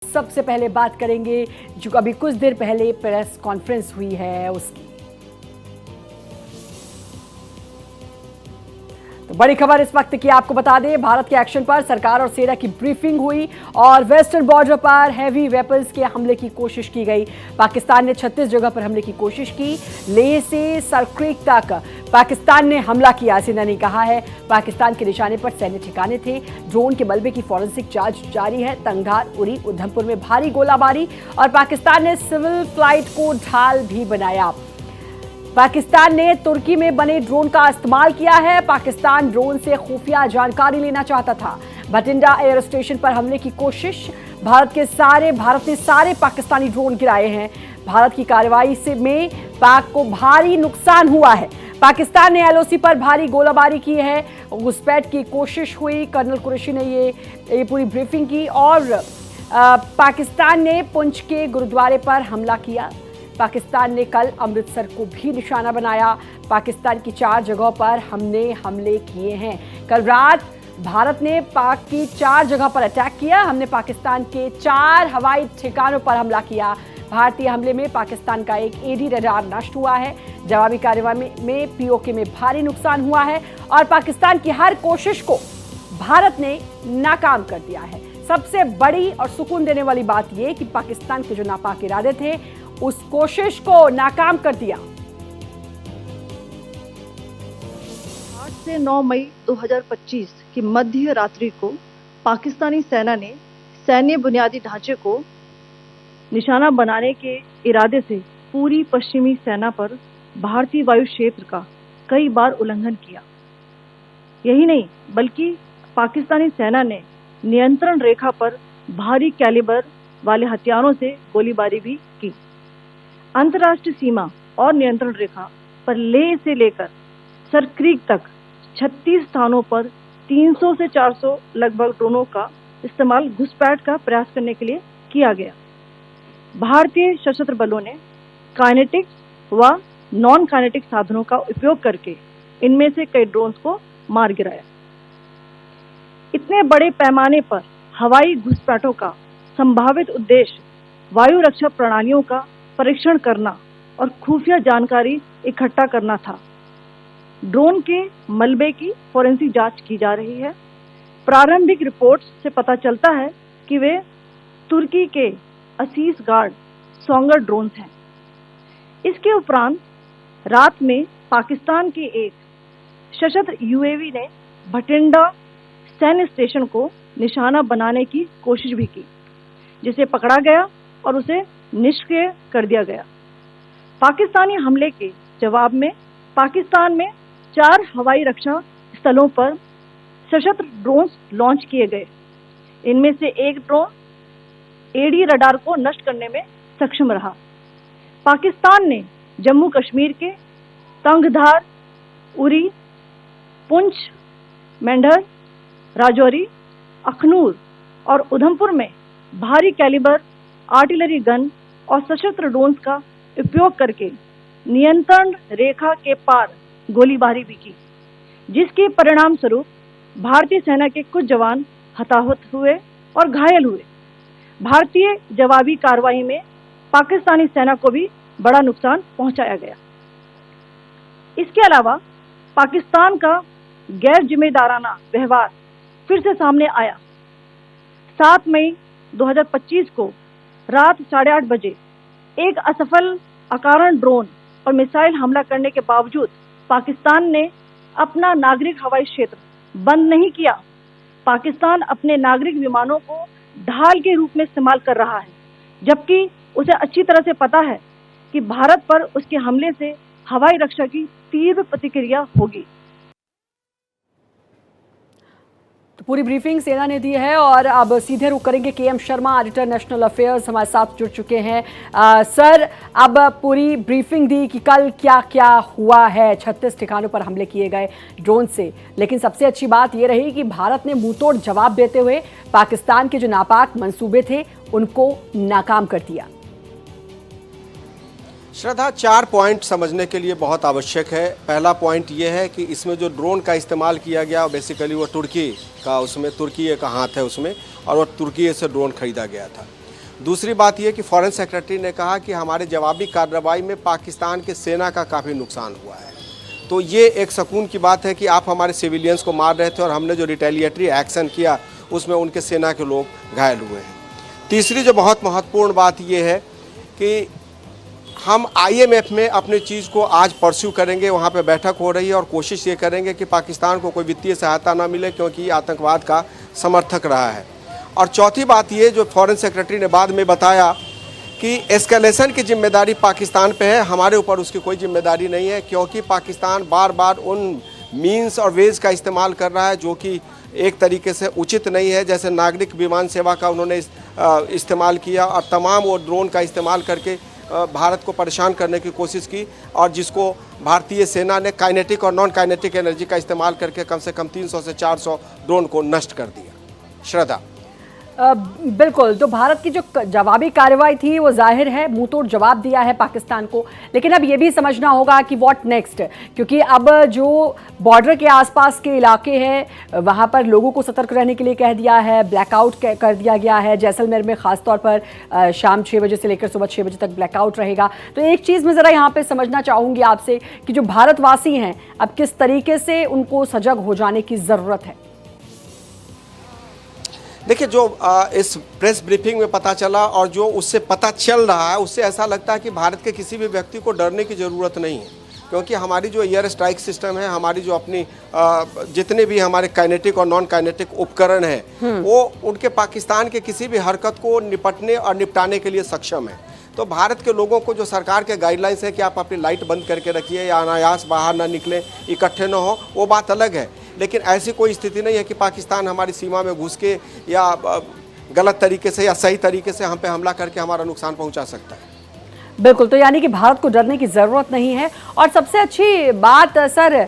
सबसे पहले बात करेंगे जो अभी कुछ देर पहले प्रेस कॉन्फ्रेंस हुई है उसकी। तो बड़ी खबर इस वक्त की आपको बता दें, भारत के एक्शन पर सरकार और सेना की ब्रीफिंग हुई और वेस्टर्न बॉर्डर पर हैवी वेपन्स के हमले की कोशिश की गई। पाकिस्तान ने 36 जगह पर हमले की कोशिश की। लेह से सरक्रीक तक पाकिस्तान ने हमला किया, सेना ने कहा है। पाकिस्तान के निशाने पर सैन्य ठिकाने थे। ड्रोन के मलबे की फॉरेंसिक जांच जारी है। तंगधार, उरी, उधमपुर में भारी गोलाबारी और पाकिस्तान ने सिविल फ्लाइट को ढाल भी बनाया। पाकिस्तान ने तुर्की में बने ड्रोन का इस्तेमाल किया है। पाकिस्तान ड्रोन से खुफिया जानकारी लेना चाहता था। भटिंडा एयर स्टेशन पर हमले की कोशिश। भारत ने सारे पाकिस्तानी ड्रोन गिराए हैं। भारत की कार्रवाई से में पाक को भारी नुकसान हुआ है। पाकिस्तान ने एलओसी पर भारी गोलाबारी की है। घुसपैठ की कोशिश हुई। कर्नल कुरैशी ने ये पूरी ब्रीफिंग की और पाकिस्तान ने पुंछ के गुरुद्वारे पर हमला किया। पाकिस्तान ने कल अमृतसर को भी निशाना बनाया। पाकिस्तान की 4 जगहों पर हमने हमले किए हैं। कल रात भारत ने पाक की 4 जगह पर अटैक किया। हमने पाकिस्तान के 4 हवाई ठिकानों पर हमला किया। भारतीय हमले में पाकिस्तान का एक एडी रडार नष्ट हुआ है। जवाबी कार्रवाई में पीओके में भारी नुकसान हुआ है और पाकिस्तान की हर कोशिश को भारत ने नाकाम कर दिया है। सबसे बड़ी और सुकून देने वाली बात यह कि पाकिस्तान के जो नापाक इरादे थे उस कोशिश को नाकाम कर दिया। 8 से 9 मई 2025 की मध्य रात्रि को पाकिस्तानी सेना ने सैन्य बुनियादी ढांचे को निशाना बनाने के इरादे से पूरी पश्चिमी सेना पर भारतीय वायु क्षेत्र का कई बार उल्लंघन किया। यही नहीं बल्कि पाकिस्तानी सेना ने नियंत्रण रेखा पर भारी कैलिबर वाले हथियारों से गोलीबारी भी की। अंतर्राष्ट्रीय सीमा और नियंत्रण रेखा पर लेह से लेकर सरक्रीक तक 36 स्थानों पर 300 से 400 लगभग ड्रोनों का इस्तेमाल घुसपैठ का प्रयास करने के लिए किया गया। भारतीय सशस्त्र बलों ने काइनेटिक व नॉन काइनेटिक साधनों का उपयोग करके इनमें से कई ड्रोन्स को मार गिराया। इतने बड़े पैमाने पर हवाई घुसपैठों का संभावित उद्देश्य वायु रक्षा प्रणालियों का परीक्षण करना और खुफिया जानकारी इकट्ठा करना था। ड्रोन के मलबे की फोरेंसिक जांच की जा रही है। प्रारंभिक रिपोर्ट्स से पता चलता है कि वे तुर्की के असीस गार्ड सोंगर ड्रोन्स हैं। इसके उपरांत रात में पाकिस्तान के एक सशस्त्र यूएवी ने भटिंडा सैन्य स्टेशन को निशाना बनाने की कोशिश भी की, जिसे पकड़ा गया और उसे निष्क्रिय कर दिया गया। पाकिस्तानी हमले के जवाब में पाकिस्तान में 4 हवाई रक्षा स्थलों पर सशस्त्र ड्रोन्स लॉन्च किए गए। इनमें से एक ड्रोन एडी रडार को नष्ट करने में सक्षम रहा। पाकिस्तान ने जम्मू कश्मीर के तंगधार, उरी, पुंछ, मेंढर, राजौरी, अखनूर और उधमपुर में भारी कैलिबर आर्टिलरी गन और सशस्त्र ड्रोन्स का उपयोग करके नियंत्रण रेखा के पार गोलीबारी भी की, जिसके परिणाम स्वरूप भारतीय सेना के कुछ जवान हताहत हुए और घायल हुए। भारतीय जवाबी कार्रवाई में पाकिस्तानी सेना को भी बड़ा नुकसान पहुंचाया गया। इसके अलावा पाकिस्तान का गैर जिम्मेदाराना व्यवहार फिर से सामने आया। 7 मई 2025 को रात 8:30 बजे एक असफल अकारण ड्रोन और मिसाइल हमला करने के बावजूद पाकिस्तान ने अपना नागरिक हवाई क्षेत्र बंद नहीं किया। पाकिस्तान अपने नागरिक विमानों को ढाल के रूप में इस्तेमाल कर रहा है, जबकि उसे अच्छी तरह से पता है कि भारत पर उसके हमले से हवाई रक्षा की तीव्र प्रतिक्रिया होगी। तो पूरी ब्रीफिंग सेना ने दी है और अब सीधे रुक करेंगे KM Sharma, auditor national affairs हमारे साथ जुड़ चुके हैं। सर, अब पूरी ब्रीफिंग दी कि कल क्या क्या हुआ है। 36 ठिकानों पर हमले किए गए ड्रोन से, लेकिन सबसे अच्छी बात यह रही कि भारत ने मुंहतोड़ जवाब देते हुए पाकिस्तान के जो नापाक मंसूबे थे उनको नाकाम कर दिया। श्रद्धा, 4 पॉइंट समझने के लिए बहुत आवश्यक है। पहला पॉइंट ये है कि इसमें जो ड्रोन का इस्तेमाल किया गया बेसिकली वो तुर्की का, उसमें तुर्की का हाथ है उसमें, और वो तुर्की से ड्रोन खरीदा गया था। दूसरी बात यह कि फॉरेन सेक्रेटरी ने कहा कि हमारे जवाबी कार्रवाई में पाकिस्तान के सेना का काफ़ी नुकसान हुआ है। तो ये एक सुकून की बात है कि आप हमारे सिविलियंस को मार रहे थे और हमने जो रिटेलिएटरी एक्शन किया उसमें उनके सेना के लोग घायल हुए हैं। तीसरी जो बहुत महत्वपूर्ण बात ये है कि हम IMF में अपनी चीज़ को आज परस्यू करेंगे, वहाँ पे बैठक हो रही है और कोशिश ये करेंगे कि पाकिस्तान को कोई वित्तीय सहायता ना मिले क्योंकि ये आतंकवाद का समर्थक रहा है। और चौथी बात ये जो फॉरेन सेक्रेटरी ने बाद में बताया कि एस्केलेशन की जिम्मेदारी पाकिस्तान पे है, हमारे ऊपर उसकी कोई जिम्मेदारी नहीं है क्योंकि पाकिस्तान बार बार उन मीन्स और वेज का इस्तेमाल कर रहा है जो कि एक तरीके से उचित नहीं है। जैसे नागरिक विमान सेवा का उन्होंने इस्तेमाल किया और तमाम वो ड्रोन का इस्तेमाल करके भारत को परेशान करने की कोशिश की और जिसको भारतीय सेना ने काइनेटिक और नॉन काइनेटिक एनर्जी का इस्तेमाल करके कम से कम 300 से 400 ड्रोन को नष्ट कर दिया। श्रद्धा। बिल्कुल, तो भारत की जो जवाबी कार्रवाई थी वो जाहिर है मुंहतोड़ जवाब दिया है पाकिस्तान को, लेकिन अब ये भी समझना होगा कि व्हाट नेक्स्ट, क्योंकि अब जो बॉर्डर के आसपास के इलाके हैं वहाँ पर लोगों को सतर्क रहने के लिए कह दिया है, ब्लैकआउट कर दिया गया है। जैसलमेर में ख़ासतौर पर शाम 6 बजे से लेकर सुबह 6 बजे तक ब्लैकआउट रहेगा। तो एक चीज़ मैं ज़रा यहाँ पर समझना चाहूँगी आपसे कि जो भारतवासी हैं अब किस तरीके से उनको सजग हो जाने की ज़रूरत है। देखिए, जो इस प्रेस ब्रीफिंग में पता चला और जो उससे पता चल रहा है उससे ऐसा लगता है कि भारत के किसी भी व्यक्ति को डरने की ज़रूरत नहीं है क्योंकि हमारी जो एयर स्ट्राइक सिस्टम है, हमारी जो अपनी जितने भी हमारे काइनेटिक और नॉन काइनेटिक उपकरण हैं वो उनके पाकिस्तान के किसी भी हरकत को निपटने और निपटाने के लिए सक्षम है। तो भारत के लोगों को जो सरकार के गाइडलाइंस है कि आप अपनी लाइट बंद करके रखिए या अनायास बाहर ना निकलें, इकट्ठे ना हो, वो बात अलग है। लेकिन ऐसी कोई स्थिति नहीं है कि पाकिस्तान हमारी सीमा में घुस के या गलत तरीके से या सही तरीके से हम पे हमला करके हमारा नुकसान पहुंचा सकता है। बिल्कुल, तो यानी कि भारत को डरने की ज़रूरत नहीं है। और सबसे अच्छी बात सर,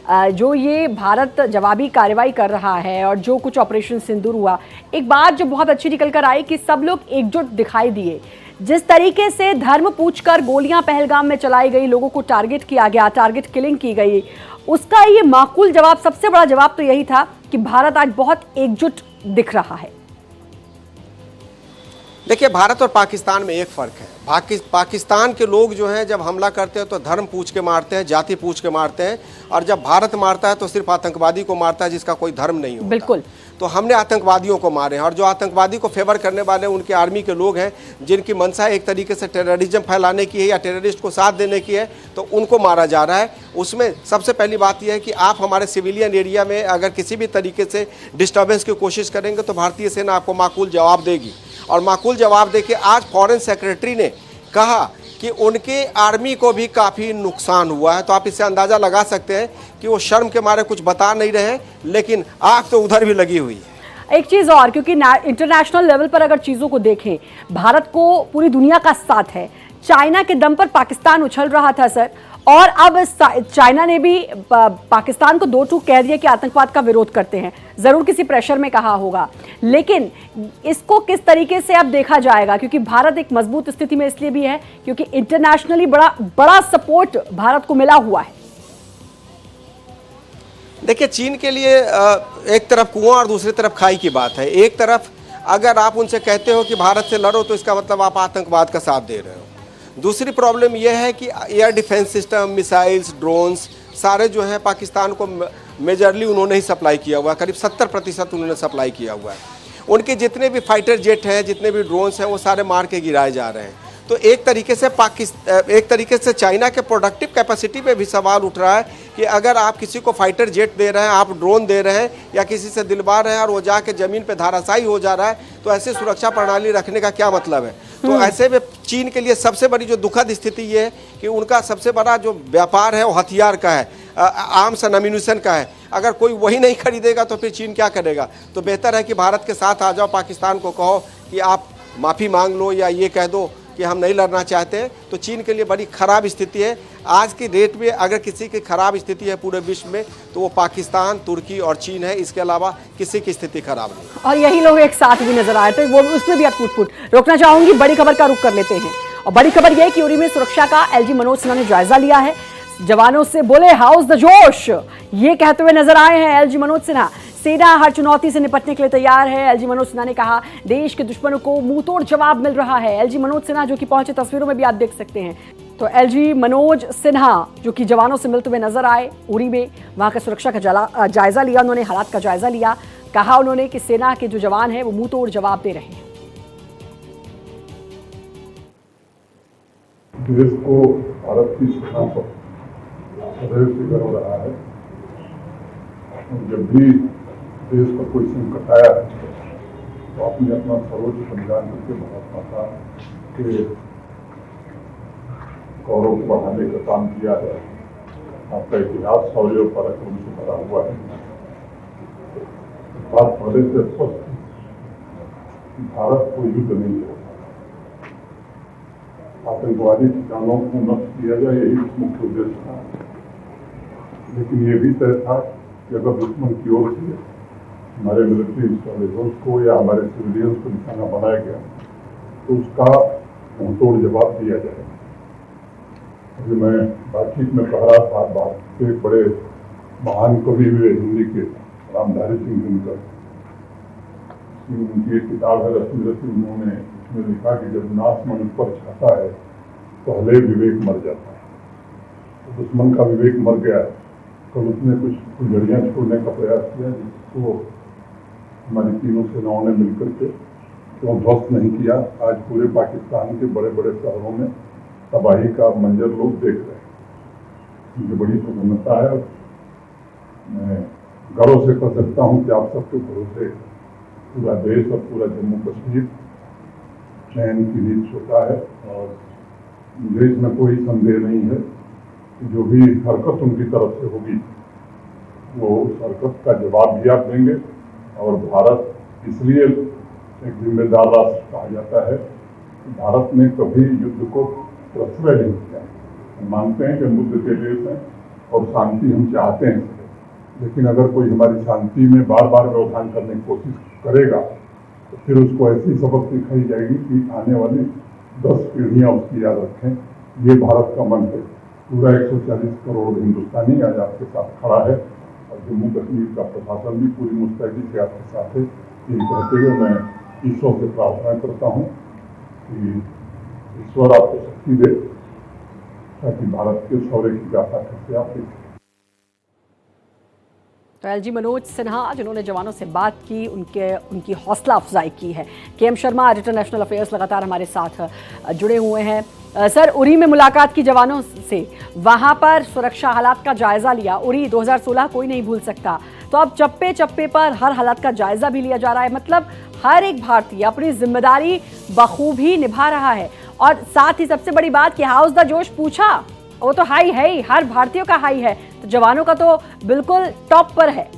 जो ये भारत जवाबी कार्रवाई कर रहा है और जो कुछ ऑपरेशन सिंदूर हुआ, एक बात जो बहुत अच्छी निकल कर आई कि सब लोग एकजुट दिखाई दिए। जिस तरीके से धर्म पूछकर गोलियां पहलगाम में चलाई गई, लोगों को टारगेट किया गया, टारगेट किलिंग की गई, उसका ये माकूल जवाब, सबसे बड़ा जवाब तो यही था कि भारत आज बहुत एकजुट दिख रहा है। देखिए, भारत और पाकिस्तान में एक फ़र्क है। पाकिस्तान के लोग जो हैं जब हमला करते हैं तो धर्म पूछ के मारते हैं, जाति पूछ के मारते हैं, और जब भारत मारता है तो सिर्फ आतंकवादी को मारता है जिसका कोई धर्म नहीं होता। बिल्कुल। तो हमने आतंकवादियों को मारे हैं और जो आतंकवादी को फेवर करने वाले उनके आर्मी के लोग हैं जिनकी मंशा एक तरीके से टेररिज्म फैलाने की है या टेररिस्ट को साथ देने की है, तो उनको मारा जा रहा है। उसमें सबसे पहली बात यह है कि आप हमारे सिविलियन एरिया में अगर किसी भी तरीके से डिस्टर्बेंस की कोशिश करेंगे तो भारतीय सेना आपको माकूल जवाब देगी। और माकूल जवाब देके आज फॉरेन सेक्रेटरी ने कहा कि उनके आर्मी को भी काफ़ी नुकसान हुआ है। तो आप इससे अंदाज़ा लगा सकते हैं कि वो शर्म के मारे कुछ बता नहीं रहे, लेकिन आग तो उधर भी लगी हुई है। एक चीज़ और, क्योंकि इंटरनेशनल लेवल पर अगर चीज़ों को देखें, भारत को पूरी दुनिया का साथ है। चाइना के दम पर पाकिस्तान उछल रहा था सर, और अब चाइना ने भी पाकिस्तान को दो टूक कह दिया कि आतंकवाद का विरोध करते हैं। ज़रूर किसी प्रेशर में कहा होगा, लेकिन इसको किस तरीके से अब देखा जाएगा, क्योंकि भारत एक मजबूत स्थिति में इसलिए भी है क्योंकि इंटरनेशनली बड़ा सपोर्ट भारत को मिला हुआ है। देखिए, चीन के लिए एक तरफ कुआं और दूसरी तरफ खाई की बात है। एक तरफ अगर आप उनसे कहते हो कि भारत से लड़ो तो इसका मतलब आप आतंकवाद का साथ दे रहे हो। दूसरी प्रॉब्लम यह है कि air defence system, missiles, drones सारे जो हैं पाकिस्तान को मेजरली उन्होंने ही सप्लाई किया हुआ है। करीब 70% उन्होंने सप्लाई किया हुआ है। उनके जितने भी फाइटर जेट हैं, जितने भी ड्रोन्स हैं, वो सारे मार के गिराए जा रहे हैं। तो एक तरीके से चाइना के प्रोडक्टिव कैपेसिटी पे भी सवाल उठ रहा है कि अगर आप किसी को फाइटर जेट दे रहे हैं, आप ड्रोन दे रहे हैं या किसी से दिलवा रहे हैं और वो जाके ज़मीन पे धाराशायी हो जा रहा है, तो ऐसे सुरक्षा प्रणाली रखने का क्या मतलब है। तो ऐसे में चीन के लिए सबसे बड़ी जो दुखद स्थिति ये है कि उनका सबसे बड़ा जो व्यापार है वो हथियार का है, आर्म्स एंड एम्यूनिशन का है। अगर कोई वही नहीं खरीदेगा तो फिर चीन क्या करेगा। तो बेहतर है कि भारत के साथ आ जाओ, पाकिस्तान को कहो कि आप माफ़ी मांग लो या ये कह दो कि हम नहीं लड़ना चाहते हैं। तो चीन के लिए बड़ी ख़राब स्थिति है। आज की डेट में अगर किसी की ख़राब स्थिति है पूरे विश्व में तो वो पाकिस्तान, तुर्की और चीन है। इसके अलावा किसी की स्थिति खराब नहीं। और यही लोग एक साथ भी नजर आए थे, वो उसमें भी आप फुट रोकना चाहूंगी। बड़ी खबर का रुख कर लेते हैं, और बड़ी खबर यह कि उरी में सुरक्षा का LG मनोज सिन्हा ने जायजा लिया है। जवानों से बोले हाउस द जोश, ये कहते हुए नजर आए हैं LG मनोज सिन्हा। सेना हर चुनौती से निपटने के लिए तैयार है। एलजी मनोज सिन्हा ने कहा देश के दुश्मनों को मुंहतोड़ जवाब मिल रहा है। एलजी मनोज सिन्हा जो कि पहुंचे, तस्वीरों में भी आप देख सकते हैं। तो एलजी मनोज सिन्हा जो कि जवानों से मिलते हुए नजर आए उरी में, वहां का सुरक्षा का जायजा लिया उन्होंने, हालात का जायजा लिया। कहा उन्होंने कि सेना के जो जवान हैं वो मुंहतोड़ जवाब दे रहे हैं। देश को भारत की सेना पर सदैव से गर्व रहा है। जब भी देश पर कोई संकट आया है तो आपने अपना सर्वोच्च बलिदान करके भारत माता के गौरव को बढ़ाने का काम किया है। आपका इतिहास शौर्य और पराक्रम से भरा हुआ है। बात पहले से स्पष्ट थी कि भारत को युद्ध नहीं है, आतंकवादी ठिकानों को नष्ट किया जाए, यही मुख्य उद्देश्य था। लेकिन ये भी तय था कि अगर दुश्मन की ओर से हमारे मिलिट्री इंस्टॉलेशंस को या हमारे सिविलियंस को निशाना बनाया गया तो उसका मुंहतोड़ जवाब दिया जाए। अभी मैं बातचीत में कह रहा था, भारत के एक बड़े महान कवि हुए हिंदी के रामधारी सिंह दिनकर, उनकी एक किताब है रत्न रत्न, उन्होंने उसमें लिखा कि जब नाश मनुष्य पर छाता है पहले विवेक मर जाता है। तो दुश्मन का विवेक मर गया। कल उसने कुछ फुलझड़ियाँ छोड़ने का प्रयास किया जिसको हमारी तीनों सेनाओं ने मिलकर के क्यों ध्वस्त नहीं किया। आज पूरे पाकिस्तान के बड़े बड़े शहरों में तबाही का मंजर लोग देख रहे हैं। मुझे बड़ी प्रसन्नता है। मैं गर्व से कह सकता हूँ कि आप सबके भरोसे पूरा देश और पूरा जम्मू कश्मीर चैन की नींद सोता है। और मुझे इसमें कोई संदेह नहीं है कि जो भी हरकत उनकी तरफ से होगी वो उस हरकत का जवाब भी आप देंगे। और भारत इसलिए एक जिम्मेदार राष्ट्र कहा जाता है कि भारत ने कभी युद्ध को प्रश्रय नहीं किया। हम मानते हैं कि हम बुद्ध के देश हैं और शांति हम चाहते हैं, लेकिन अगर कोई हमारी शांति में बार बार व्यवधान करने की कोशिश करेगा तो फिर उसको ऐसी सबक सिखाई जाएगी कि आने वाली 10 पीढ़ियाँ उसकी याद रखें। ये भारत का मन है। पूरा 140 करोड़ हिंदुस्तानी आज आपके साथ खड़ा है और जम्मू कश्मीर का प्रशासन भी पूरी मुस्तैदी से आपके साथ है। ये कहते हुए मैं ईश्वर से प्रार्थना करता हूँ कि ईश्वर आपको शक्ति दे ताकि भारत के शौर्य की गाथा कैसे आप देखें। तो एलजी मनोज सिन्हा जिन्होंने जवानों से बात की, उनकी हौसला अफजाई की है। KM Sharma editor national affairs लगातार हमारे साथ जुड़े हुए हैं। सर, उरी में मुलाकात की जवानों से, वहां पर सुरक्षा हालात का जायजा लिया। उरी 2016 कोई नहीं भूल सकता। तो अब चप्पे चप्पे पर हर हालात का जायजा भी लिया जा रहा है। मतलब हर एक भारतीय अपनी जिम्मेदारी बखूबी निभा रहा है। और साथ ही सबसे बड़ी बात कि हाउस द जोश पूछा, वो तो हाई है ही, हर भारतीयों का हाई है, तो जवानों का तो बिल्कुल टॉप पर है।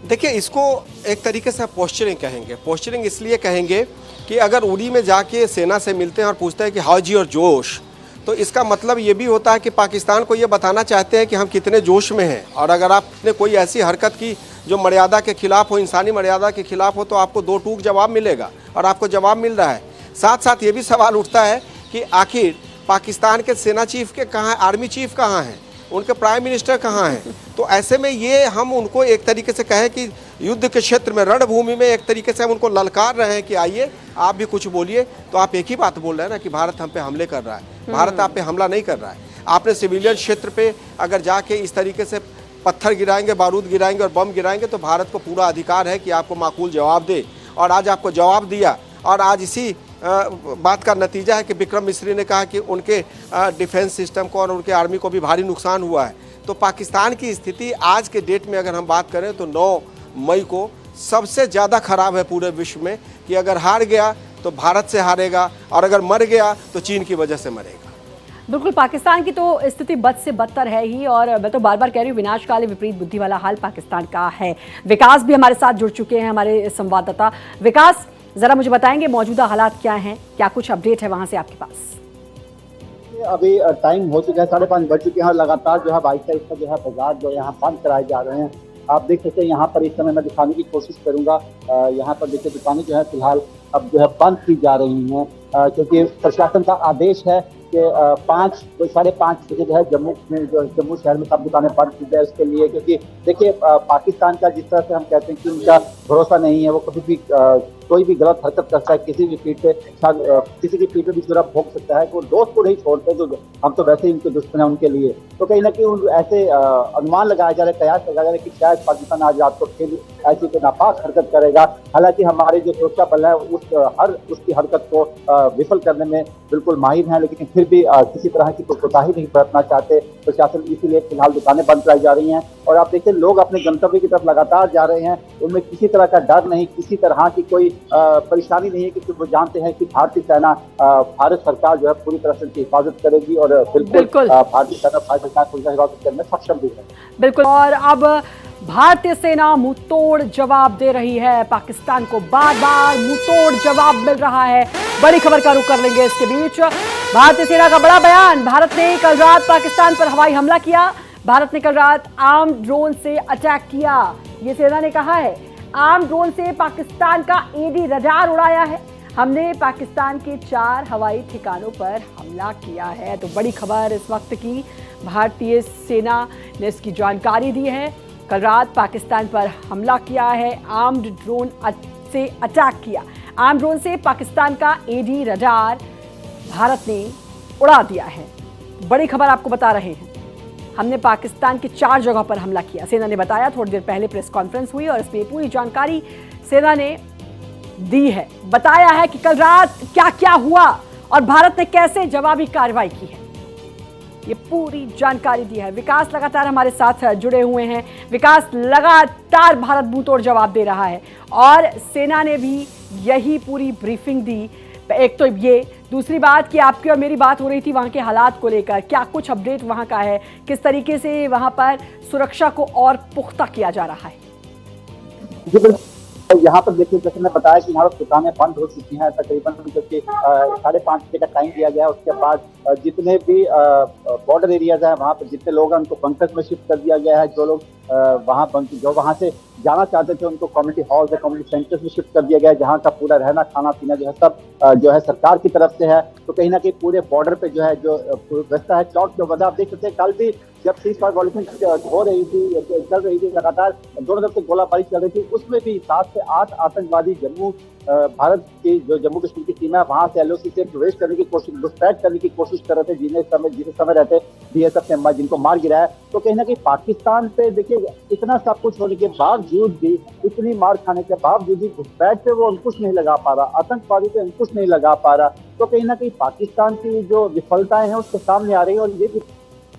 देखिए, इसको एक तरीके से पोस्चरिंग कहेंगे। पोस्चरिंग इसलिए कहेंगे कि अगर उरी में जाके सेना से मिलते हैं और पूछते हैं कि हाउ जी और जोश, तो इसका मतलब ये भी होता है कि पाकिस्तान को ये बताना चाहते हैं कि हम कितने जोश में हैं। और अगर आपने कोई ऐसी हरकत की जो मर्यादा के खिलाफ हो, इंसानी मर्यादा के खिलाफ हो, तो आपको दो टूक जवाब मिलेगा और आपको जवाब मिल रहा है। साथ साथ ये भी सवाल उठता है कि आखिर पाकिस्तान के सेना चीफ के कहाँ हैं, आर्मी चीफ कहाँ हैं, उनके प्राइम मिनिस्टर कहाँ हैं। तो ऐसे में ये हम उनको एक तरीके से कहें कि युद्ध के क्षेत्र में, रणभूमि में एक तरीके से हम उनको ललकार रहे हैं कि आइए आप भी कुछ बोलिए। तो आप एक ही बात बोल रहे हैं ना कि भारत हम पे हमले कर रहा है। भारत आप पे हमला नहीं कर रहा है। आपने सिविलियन क्षेत्र पे अगर जाके इस तरीके से पत्थर गिराएंगे, बारूद गिराएंगे और बम गिराएंगे तो भारत को पूरा अधिकार है कि आपको माकूल जवाब दे। और आज आपको जवाब दिया। और आज इसी बात का नतीजा है कि विक्रम मिस्री ने कहा कि उनके डिफेंस सिस्टम को और उनके आर्मी को भी भारी नुकसान हुआ है। तो पाकिस्तान की स्थिति आज के डेट में अगर हम बात करें तो 9 मई को सबसे ज़्यादा खराब है पूरे विश्व में, कि अगर हार गया तो भारत से हारेगा और अगर मर गया तो चीन की वजह से मरेगा। बिल्कुल, पाकिस्तान की तो स्थिति बद से बदतर है ही। और मैं तो बार बार कह रही हूँ, विनाशकाले विपरीत बुद्धि वाला हाल पाकिस्तान का है। विकास भी हमारे साथ जुड़ चुके हैं, हमारे संवाददाता। विकास, जरा मुझे बताएंगे मौजूदा हालात क्या हैं, क्या कुछ अपडेट है वहां से आपके पास? अभी टाइम हो चुका है, 5:30 बज चुके हैं और लगातार जो है बाइक जो है बाजार जो यहाँ बंद कराए जा रहे हैं। आप देख सकते हैं यहाँ पर इस समय मैं दिखाने की कोशिश करूंगा। यहाँ पर देखिए दुकानें जो है फिलहाल अब जो है बंद की जा रही हैं, क्योंकि प्रशासन का आदेश है के 5-5:30 बजे जो है जम्मू शहर में सब दुकानें बंद की जाए उसके लिए, क्योंकि देखिए पाकिस्तान का जिस तरह से हम कहते हैं कि उनका भरोसा नहीं है, वो कभी भी कोई भी गलत हरकत करता है, किसी की पीठ पे भी जुर्म भोग सकता है। वो दोस्त को नहीं छोड़ते, तो हम तो वैसे ही उनके दुश्मन हैं उनके लिए। तो कहीं ना कहीं ऐसे अनुमान लगाया जा रहा है, कयास लगाया जा रहा है कि शायद पाकिस्तान आज रात को फिर ऐसी कोई नापाक हरकत करेगा। हालांकि हमारे जो सुरक्षा बल है उसकी हरकत को विफल करने में बिल्कुल माहिर हैं, लेकिन फिर भी किसी तरह की कोई कोताही नहीं बरतना चाहते प्रशासन, इसीलिए फिलहाल दुकानें बंद कराई जा रही हैं। और आप देखिए लोग अपने गंतव्य की तरफ लगातार जा रहे हैं, उनमें किसी तरह का डर नहीं, किसी तरह की कोई परेशानी नहीं है, क्योंकि वो जानते हैं कि भारतीय सेना, भारत सरकार जो है पूरी तरह से उनकी हिफाजत करेगी और बिल्कुल भारतीय सेना भारत सरकार को हिफाजत करने में सक्षम भी है। बिल्कुल। और अब भारतीय सेना मुंहतोड़ जवाब दे रही है, पाकिस्तान को बार बार मुंहतोड़ जवाब मिल रहा है। बड़ी खबर का रुख कर लेंगे इसके बीच। भारतीय सेना का बड़ा बयान, भारत ने कल रात पाकिस्तान पर हवाई हमला किया। भारत ने कल रात आर्म ड्रोन से अटैक किया, ये सेना ने कहा है। आर्म ड्रोन से पाकिस्तान का एडी रडार उड़ाया है। हमने पाकिस्तान के 4 हवाई ठिकानों पर हमला किया है। तो बड़ी खबर इस वक्त की, भारतीय सेना ने इसकी जानकारी दी है। कल रात पाकिस्तान पर हमला किया है, आर्म्ड ड्रोन से अटैक किया। आर्म ड्रोन से पाकिस्तान का एडी रडार भारत ने उड़ा दिया है। बड़ी खबर आपको बता रहे हैं, हमने पाकिस्तान की 4 जगह पर हमला किया, सेना ने बताया। थोड़ी देर पहले प्रेस कॉन्फ्रेंस हुई और इसमें पूरी जानकारी सेना ने दी है। बताया है कि कल रात क्या क्या हुआ और भारत ने कैसे जवाबी कार्रवाई की है, ये पूरी जानकारी दी है। विकास लगातार हमारे साथ जुड़े हुए हैं। विकास, लगातार भारत मुंहतोड़ जवाब दे रहा है और सेना ने भी यही पूरी ब्रीफिंग दी। एक तो ये, दूसरी बात कि आपकी और मेरी बात हो रही थी वहाँ के हालात को लेकर, क्या कुछ अपडेट वहाँ का है, किस तरीके से वहाँ पर सुरक्षा को और पुख्ता किया जा रहा है? जी बिल्कुल, यहाँ पर देखिए जैसे मैं बताया कि यहाँ पर दुकानें बंद हो चुकी हैं तकरीबन, क्योंकि 5:30 बजे का टाइम दिया गया है। उसके बाद जितने भी बॉर्डर एरियाज हैं वहाँ पर जितने लोग हैं उनको बंकर्स में शिफ्ट कर दिया गया है। जो लोग वहाँ से जाना चाहते थे उनको कम्युनिटी हॉल या कम्युनिटी सेंटर्स में शिफ्ट कर दिया गया है, जहाँ का पूरा रहना खाना पीना जो है सब जो है सरकार की तरफ से है। तो कहीं ना कहीं पूरे बॉर्डर पे जो है जो व्यवस्था है चौक के वजह आप देख सकते हैं। कल भी जब सीज़फायर वायलेशन हो रही थी, चल रही थी, लगातार दोनों तरफ से गोलाबारी चल रही थी, उसमें भी 7 से 8 आतंकवादी भारत की जो जम्मू कश्मीर की सीमा है वहां से LOC से प्रवेश करने की कोशिश, घुसपैठ करने की कोशिश कर रहे थे, जिस समय रहते BSF ने जिनको मार गिराया। तो कहीं ना कहीं पाकिस्तान पे देखिए इतना सब कुछ होने के बावजूद भी, इतनी मार खाने के बावजूद भी घुसपैठ पे वो अंकुश नहीं लगा पा रहा, आतंकवादी पे अंकुश नहीं लगा पा रहा। तो कहीं ना कहीं पाकिस्तान की जो विफलताएं हैं उसके सामने आ रही है और ये भी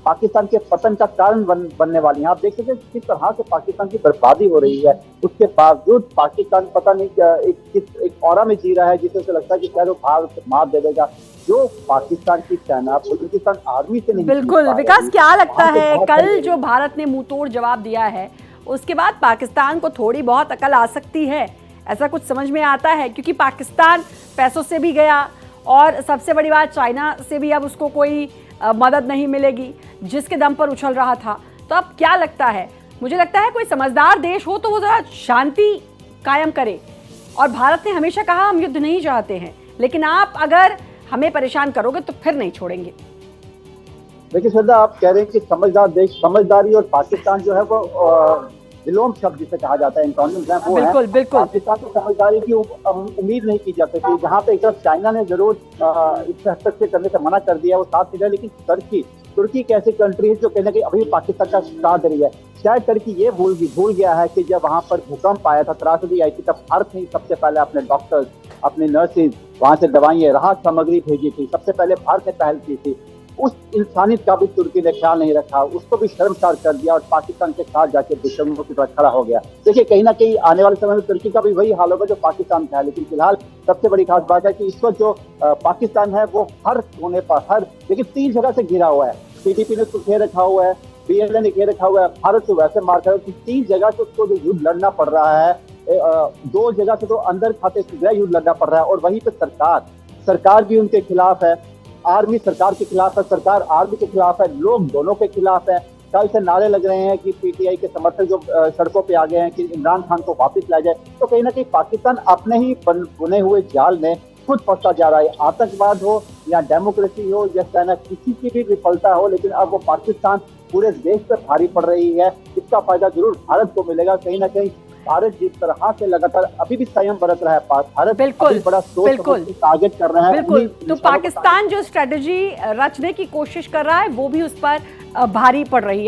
पाकिस्तान के पतन का कारण बनने वाली है। आप देख सकते हैं किस तरह से पाकिस्तान की बर्बादी हो रही है, उसके बावजूद पाकिस्तान पता नहीं क्या एक ऑरा में जी रहा है, जिससे उसे लगता है कि शायद वो भारत मार दे देगा। जो पाकिस्तान की सेना, पाकिस्तान आर्मी से नहीं। बिल्कुल विकास, क्या लगता है कल जो भारत ने मुंहतोड़ जवाब दिया है उसके बाद पाकिस्तान को थोड़ी बहुत अकल आ सकती है, ऐसा कुछ समझ में आता है? क्योंकि पाकिस्तान पैसों से भी गया और सबसे बड़ी बात चाइना से भी अब उसको कोई मदद नहीं मिलेगी जिसके दम पर उछल रहा था। तो अब क्या लगता है? मुझे लगता है कोई समझदार देश हो तो वो जरा शांति कायम करे। और भारत ने हमेशा कहा हम युद्ध नहीं चाहते हैं, लेकिन आप अगर हमें परेशान करोगे तो फिर नहीं छोड़ेंगे। देखिए श्रद्धा, आप कह रहे हैं कि समझदार देश, समझदारी और पाकिस्तान जो है वो विलोम शब्द जिसे कहा जाता है, वो बिल्कुल, बिल्कुल। पाकिस्तान की समझदारी की उम्मीद नहीं की जा सकती। जहाँ पे एक तरफ चाइना ने जरूर इस हस्तक्षेप करने से मना कर दिया, वो साथ ही, लेकिन तुर्की एक ऐसी कंट्री है जो कहने की अभी पाकिस्तान का साथ दे रही है। शायद तुर्की ये भूल गया है कि जब वहाँ पर भूकंप आया था, त्रासदी आई थी, तब भारत ने सबसे पहले अपने डॉक्टर्स, अपने नर्सेज, वहाँ से दवाइयाँ, राहत सामग्री भेजी थी। सबसे पहले भारत ने पहल की थी। उस इंसानियत का भी तुर्की ने ख्याल नहीं रखा, उसको भी शर्मसार कर दिया और पाकिस्तान के साथ जाकर दुश्मनों की तरफ खड़ा हो गया। देखिए कहीं ना कहीं आने वाले समय में तुर्की का भी वही हाल होगा जो पाकिस्तान का है। लेकिन फिलहाल सबसे बड़ी खास बात है कि इस वक्त जो पाकिस्तान है वो हर कोने पर लेकिन 3 जगह से घिरा हुआ है। PDP ने उसको घेर रखा हुआ है, PLA ने घेर रखा हुआ है, भारत से वैसे मार कर 3 जगह से उसको जो युद्ध लड़ना पड़ रहा है, 2 जगह से तो अंदर खाते गृह युद्ध लड़ना पड़ रहा है। और वहीं पे सरकार भी उनके खिलाफ है, आर्मी सरकार के खिलाफ है, सरकार आर्मी के खिलाफ है, लोग दोनों के खिलाफ है। कल से नारे लग रहे हैं कि PTI के समर्थक जो सड़कों पे आ गए हैं कि इमरान खान को वापस लाया जाए। तो कहीं ना कहीं पाकिस्तान अपने ही बुने हुए जाल में खुद फंसता जा रहा है। आतंकवाद हो या डेमोक्रेसी हो या सेना, किसी की भी विफलता हो, लेकिन अब वो पाकिस्तान पूरे देश पर भारी पड़ रही है। इसका फायदा जरूर भारत को मिलेगा। कहीं ना कहीं भारत जिस तरह से लगातार अभी भी संयम बरत रहा है, भारत बिल्कुल, अभी बड़ा सोच बिल्कुल। समझ के टारगेट कर रहा है। बिल्कुल, अपनी तो निशानों को पाकिस्तान जो स्ट्रेटजी रचने की कोशिश कर रहा है वो भी उस पर भारी पड़ रही है।